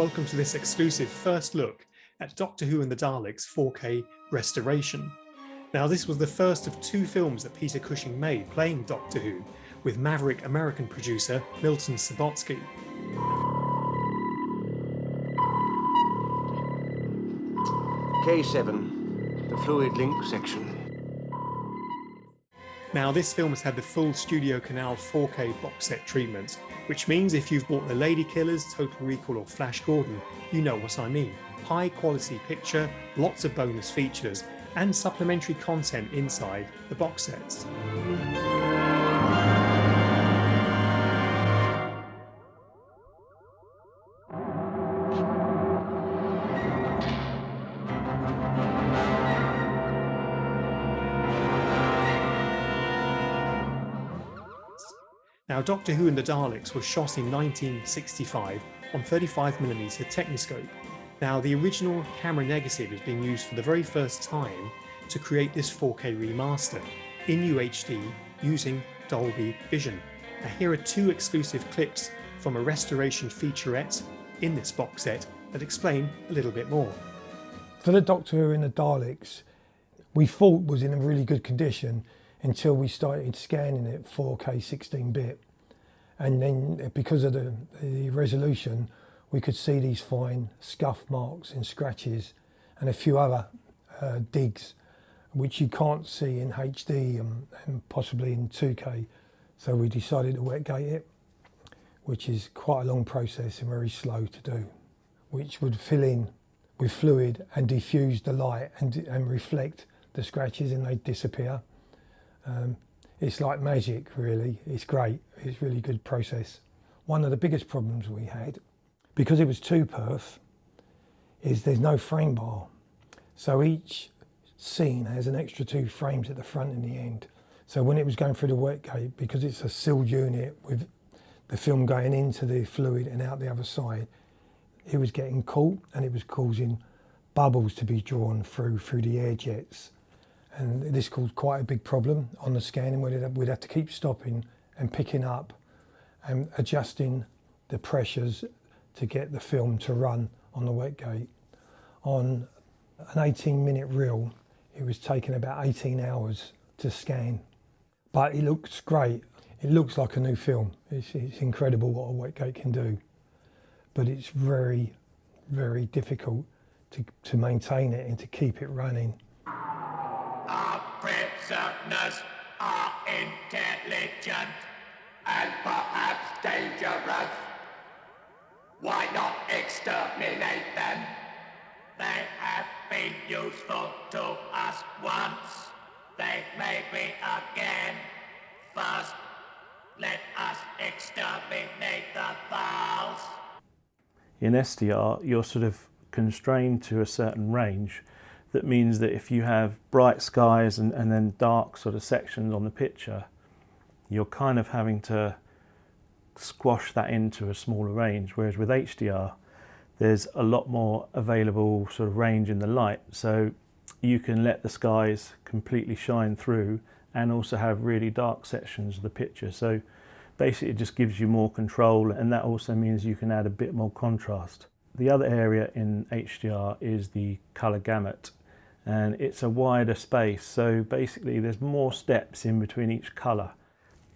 welcome to this exclusive first look at Doctor Who and the Daleks 4K restoration. Now, this was the first of two films that Peter Cushing made playing Doctor Who, with maverick American producer Milton Subotsky. K7, the fluid link section. Now, this film has had the full StudioCanal 4K box set treatment, which means if you've bought The Lady Killers, Total Recall or Flash Gordon, you know what I mean. High quality picture, lots of bonus features, and supplementary content inside the box sets. Now, Doctor Who and the Daleks was shot in 1965 on 35mm Techniscope. Now, the original camera negative is being used for the very first time to create this 4K remaster in UHD using Dolby Vision. Now, here are two exclusive clips from a restoration featurette in this box set that explain a little bit more. For the Doctor Who and the Daleks, we thought was in a really good condition until we started scanning it 4K 16-bit. And then because of the resolution, we could see these fine scuff marks and scratches and a few other digs, which you can't see in HD and possibly in 2K. So we decided to wetgate it, which is quite a long process and very slow to do, which would fill in with fluid and diffuse the light and reflect the scratches, and they'd disappear. It's like magic, really. It's great. It's a really good process. One of the biggest problems we had, because it was 2perf, is there's no frame bar. So each scene has an extra 2 frames at the front and the end. So when it was going through the wetgate, because it's a sealed unit with the film going into the fluid and out the other side, it was getting caught and it was causing bubbles to be drawn through the air jets. And this caused quite a big problem on the scanning. We'd have to keep stopping and picking up and adjusting the pressures to get the film to run on the wetgate. On an 18-minute reel, it was taking about 18 hours to scan. But it looks great. It looks like a new film. It's incredible what a wetgate can do. But it's very, very difficult to maintain it and to keep it running. Our prisoners are intelligent and perhaps dangerous. Why not exterminate them? They have been useful to us once. They may be again. First, let us exterminate the Thals. In SDR, you're sort of constrained to a certain range. That means that if you have bright skies and then dark sort of sections on the picture, you're kind of having to squash that into a smaller range. Whereas with HDR, there's a lot more available sort of range in the light. So you can let the skies completely shine through and also have really dark sections of the picture. So basically it just gives you more control, and that also means you can add a bit more contrast. The other area in HDR is the colour gamut, and it's a wider space, so basically there's more steps in between each colour.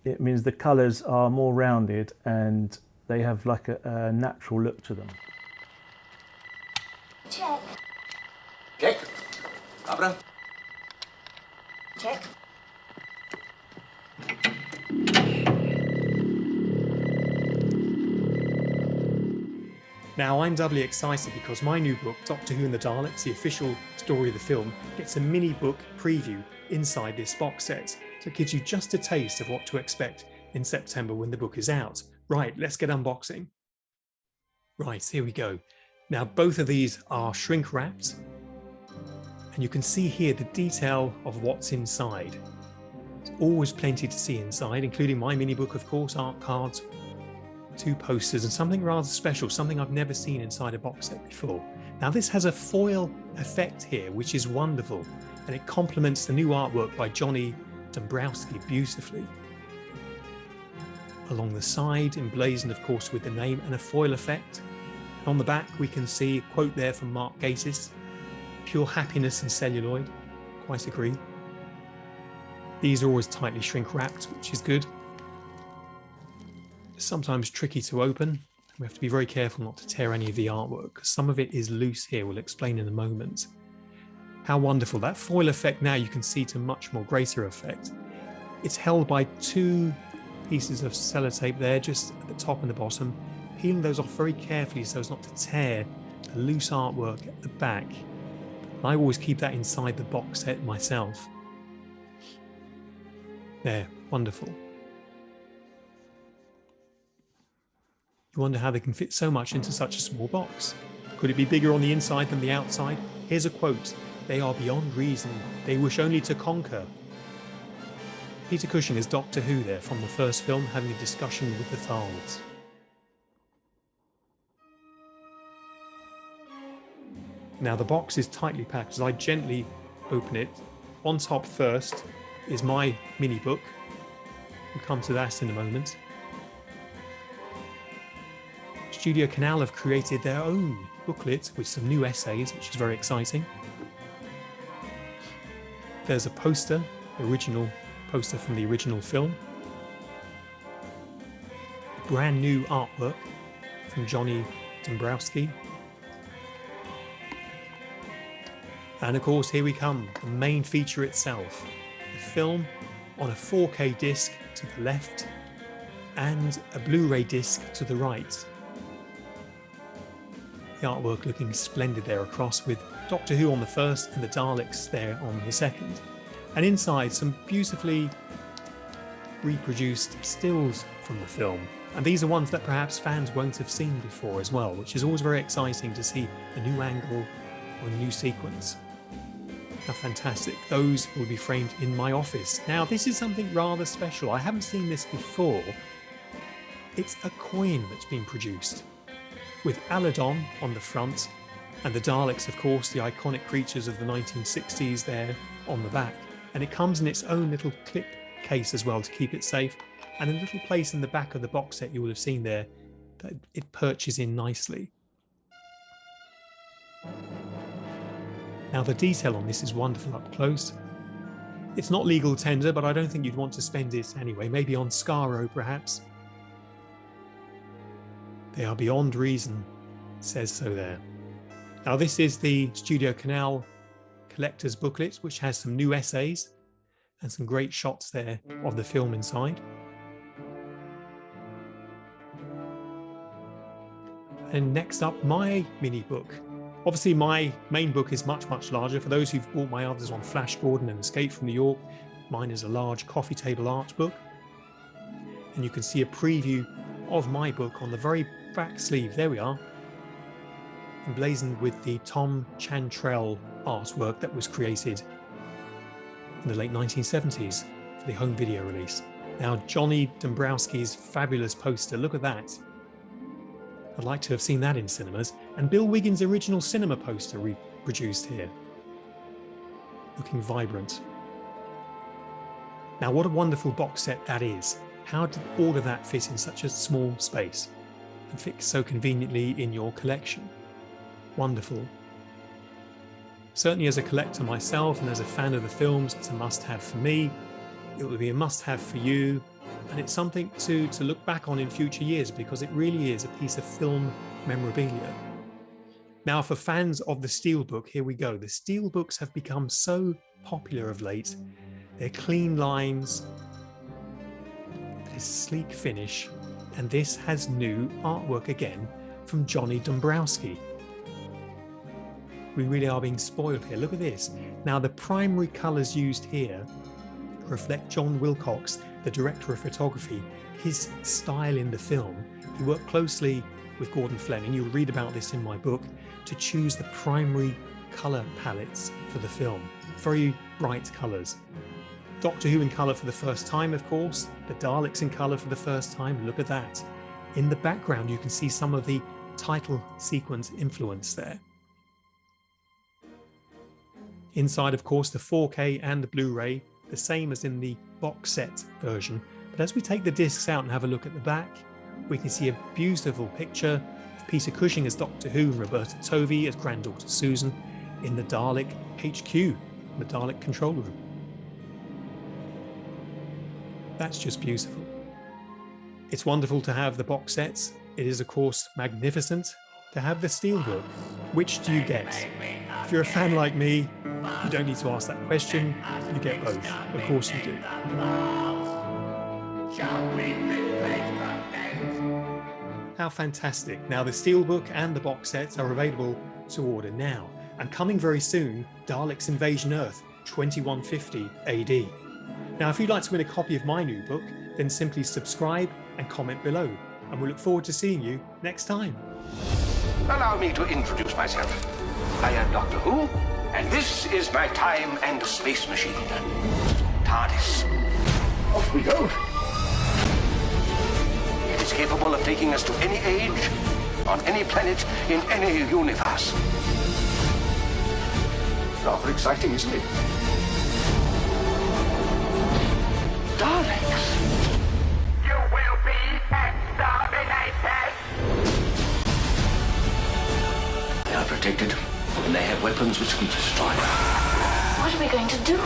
It means the colours are more rounded and they have like a natural look to them. Check. Check. Abra. Check. Now, I'm doubly excited because my new book, Doctor Who and the Daleks, the official story of the film, gets a mini book preview inside this box set. So it gives you just a taste of what to expect in September when the book is out. Right, let's get unboxing. Right, here we go. Now, both of these are shrink wrapped, and you can see here the detail of what's inside. There's always plenty to see inside, including my mini book, of course, art cards, 2 posters, and something rather special, something I've never seen inside a box set before. Now, this has a foil effect here, which is wonderful, and it complements the new artwork by Johnny Dombrowski beautifully. Along the side, emblazoned, of course, with the name and a foil effect. On the back, we can see a quote there from Mark Gatiss, "Pure happiness and celluloid." Quite agree. These are always tightly shrink wrapped, which is good. It's sometimes tricky to open. We have to be very careful not to tear any of the artwork, because some of it is loose here. We'll explain in a moment. How wonderful. That foil effect now you can see to much more greater effect. It's held by two pieces of sellotape there, just at the top and the bottom. Peeling those off very carefully so as not to tear the loose artwork at the back. I always keep that inside the box set myself. There, wonderful. You wonder how they can fit so much into such a small box. Could it be bigger on the inside than the outside? Here's a quote: "They are beyond reason, they wish only to conquer." Peter Cushing is Doctor Who there from the first film, having a discussion with the Thals. Now the box is tightly packed. As I gently open it, on top first is my mini book. We'll come to that in a moment. StudioCanal have created their own booklet with some new essays, which is very exciting. There's a poster, the original poster from the original film. Brand new artwork from Johnny Dombrowski. And of course, here we come, the main feature itself. The film on a 4K disc to the left and a Blu-ray disc to the right. The artwork looking splendid there across, with Doctor Who on the first and the Daleks there on the second. And inside, some beautifully reproduced stills from the film. And these are ones that perhaps fans won't have seen before as well, which is always very exciting to see a new angle or a new sequence. How fantastic. Those will be framed in my office. Now, this is something rather special. I haven't seen this before. It's a coin that's been produced, with Aladon on the front, and the Daleks, of course, the iconic creatures of the 1960s there on the back. And it comes in its own little clip case as well to keep it safe, and a little place in the back of the box set you will have seen there that it perches in nicely. Now the detail on this is wonderful up close. It's not legal tender, but I don't think you'd want to spend it anyway, maybe on Scaro perhaps. They are beyond reason, it says so there. Now this is the StudioCanal collector's booklet, which has some new essays and some great shots there of the film inside. And next up, my mini book. Obviously my main book is much, much larger. For those who've bought my others on Flash Gordon and Escape from New York, mine is a large coffee table art book. And you can see a preview of my book on the very back sleeve. There we are, emblazoned with the Tom Chantrell artwork that was created in the late 1970s for the home video release. Now Johnny Dombrowski's fabulous poster, look at that. I'd like to have seen that in cinemas. And Bill Wiggins' original cinema poster reproduced here, looking vibrant. Now what a wonderful box set that is. How did all of that fit in such a small space and fit so conveniently in your collection? Wonderful. Certainly as a collector myself and as a fan of the films, it's a must-have for me. It will be a must-have for you. And it's something to look back on in future years, because it really is a piece of film memorabilia. Now, for fans of the Steelbook, here we go. The Steelbooks have become so popular of late. They're clean lines, this sleek finish, and this has new artwork again from Johnny Dombrowski. We really are being spoiled here. Look at this. Now, the primary colours used here reflect John Wilcox, the director of photography, his style in the film. He worked closely with Gordon Fleming, you'll read about this in my book, to choose the primary colour palettes for the film. Very bright colours. Doctor Who in colour for the first time, of course. The Daleks in colour for the first time. Look at that. In the background, you can see some of the title sequence influence there. Inside, of course, the 4K and the Blu-ray, the same as in the box set version. But as we take the discs out and have a look at the back, we can see a beautiful picture of Peter Cushing as Doctor Who and Roberta Tovey as granddaughter Susan in the Dalek HQ, the Dalek control room. That's just beautiful. It's wonderful to have the box sets. It is, of course, magnificent to have the steelbook. Which do you get? If you're a fan like me, you don't need to ask that question. You get both. Of course you do. How fantastic. Now the steelbook and the box sets are available to order now. And coming very soon, Daleks Invasion Earth 2150 AD. Now if you'd like to win a copy of my new book, then simply subscribe and comment below. And we look forward to seeing you next time. Allow me to introduce myself. I am Doctor Who, and this is my time and space machine. TARDIS. Off we go. It is capable of taking us to any age, on any planet, in any universe. Rather exciting, isn't it? Daleks. You will be exterminated! They are protected, and they have weapons which can destroy. What are we going to do?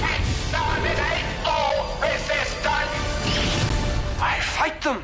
Exterminate all resistance! I fight them!